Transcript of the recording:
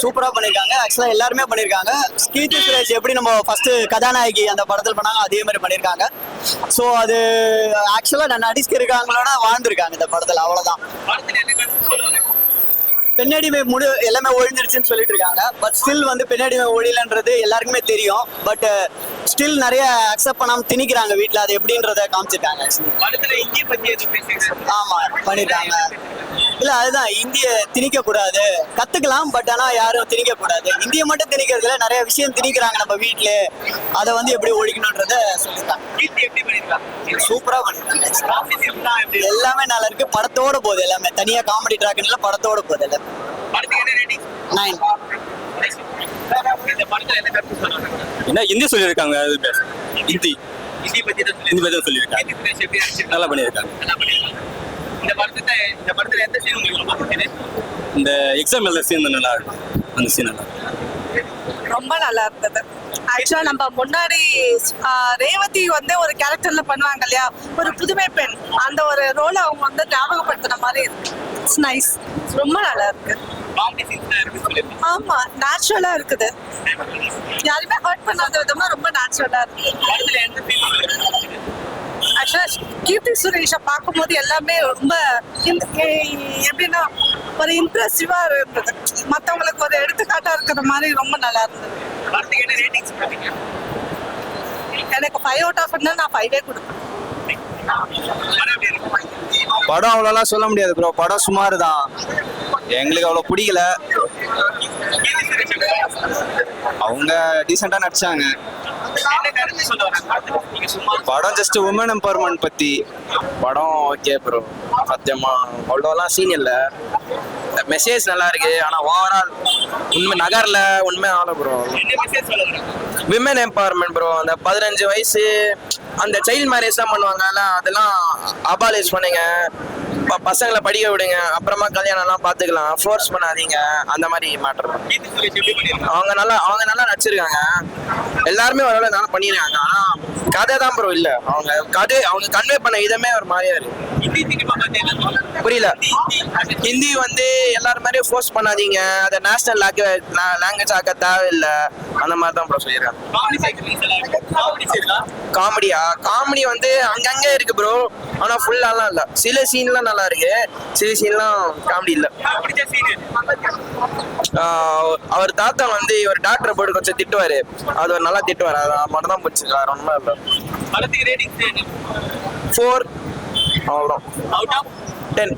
சூப்பரா பண்ணிருக்காங்க. ஆக்சுவலா எல்லாருமே பண்ணிருக்காங்க. கீர்த்தி சுரேஷ் எப்படி நம்ம ஃபர்ஸ்ட் கதாநாயகி அந்த படத்தில் பண்ணாங்க அதே மாதிரி பண்ணிருக்காங்க. ஸோ அது ஆக்சுவலா நான் நடிச்சிருக்காங்களோட வாழ்ந்திருக்காங்க இந்த படத்துல, அவ்வளவுதான். பெண்ணடிமை எல்லாமே ஒழிஞ்சிருச்சுன்னு சொல்லிட்டு இருக்காங்க. பட் ஸ்டில் வந்து பெண்ணடிமை ஒழியலன்றது எல்லாருக்குமே தெரியும். பட் ஸ்டில் நிறைய அக்செப்ட் பண்ணாம திணிக்கிறாங்க வீட்டுல. அது எப்படின்றத காமிச்சிருக்காங்க. ஆமா பண்ணிருக்காங்க. இல்ல அதுதான், இந்திய திணிக்க கூடாது, கத்துக்கலாம். பட் ஆனா யாரும் திணிக்க கூடாது. இந்திய மட்டும் திணிக்கிறதுல நிறைய விஷயம் திணிக்கிறாங்க நம்ம வீட்டுல. அதை வந்து எப்படி ஒழிக்கணும்ன்றத சொல்லிருக்காங்க. சூப்பரா பண்ணிருக்காங்க. எல்லாமே நல்லா இருக்கு. படத்தோட போகுது எல்லாமே. தனியா காமெடி ட்ராக்ல படத்தோட போகுது எல்லாமே. 9. என்ன ஹிந்தி சொல்லியிருக்காங்க, ஹிந்தி பத்தி சொல்லியிருக்காங்க. நல்லா பண்ணியிருக்காங்க. இந்த எக்ஸாம் எழுத சீன் நல்லா இருக்கும். அந்த சீன் நல்லா ரொம்ப நல்லா இருந்தது. ஆக்சுவலா நம்ம முன்னாடி ரேவதி வந்து ஒரு கேரக்டர்ல பண்ணுவாங்க இல்லையா, ஒரு புதுமை பெண், அந்த ஒரு ரோலை அவங்க வந்து ஞாபகப்படுத்தின மாதிரி இருக்கு. It's nice. ரொம்ப நல்லா இருக்கு. ஆமா, நேச்சுரலா இருக்குது. யாருமே ஹர்ட் பண்ணாத விதமா ரொம்ப நேச்சுரலா இருக்கு. ஆக்சுவலா கீர்த்தி சுரேஷை பார்க்கும்போது எல்லாமே ரொம்ப எப்படின்னா ஒரு இம்ப்ரெசிவா இருந்தது. மற்றவங்களுக்கு ஒரு எடுத்துக்காட்டா இருக்கிற மாதிரி ரொம்ப நல்லா இருந்தது. எனக்கு 5 out of 10 நான் 5 கொடுப்பேன். படம் அவ்வளோலாம் சொல்ல முடியாது ப்ரோ. படம் சுமார் தான், எங்களுக்கு அவ்வளோ பிடிக்கல. அவங்க டீசெண்டா நடிச்சாங்க. படம் ஜஸ்ட் உமன் எம்பவர்மெண்ட் பத்தி. படம் ஓகே ப்ரோ. சத்தியமா அவ்வளோலாம் சீன் இல்லை. மெசேஜ் நல்லா இருக்கு. ஆனா ஓவரால் உண்மை நகர்ல உண்மை ஆள ப்ரோ. Women empowerment bro. அந்த 15 வயசு அந்த சைல்ட் மேரேஜ் தான் பண்ணுவாங்கல்ல, அதெல்லாம் அபாலிஷ் பண்ணுங்க. பசங்களை படிக்க விடுங்க, அப்புறமா கல்யாணம் எல்லாம் பாத்துக்கலாம், ஃபோர்ஸ் பண்ணாதீங்க, அந்த மாதிரி மேட்டர். அவங்க நல்லா நடிச்சிருக்காங்க. எல்லாருமே ஓரளவு நல்லா பண்ணிருக்காங்க. ஆனா கதை தான் ப்ரோ இல்ல. அவங்க கன்வே பண்ண இதமே ஒரு மாதிரியா இருக்கு. புரியல. ஹிந்தி வந்து எல்லாரும் மாதிரியும் ஃபோர்ஸ் பண்ணாதீங்க, அதை நேஷனல் லாங்குவேஜ் ஆக்க தேவையில்லை, அந்த மாதிரி தான் ப்ரோ சொல்லியிருக்காங்க. காமெடி வந்து அங்கங்க இருக்கு ப்ரோ. ஆனா ஃபுல்லாலாம் இல்ல. சில சீன்லாம் நல்லா இருக்கு, சில சீன்லாம் காமெடி இல்ல. அவர் தாத்தா வந்து இவர் டாக்டரை போட்டு கொஞ்சம் திட்டுவாரு, அது நல்லா திட்டுவாரு. அது மட்டும் தான் பிடிச்சிருக்காரு. ரொம்ப இல்ல. 4 அவ்வளோ. 10.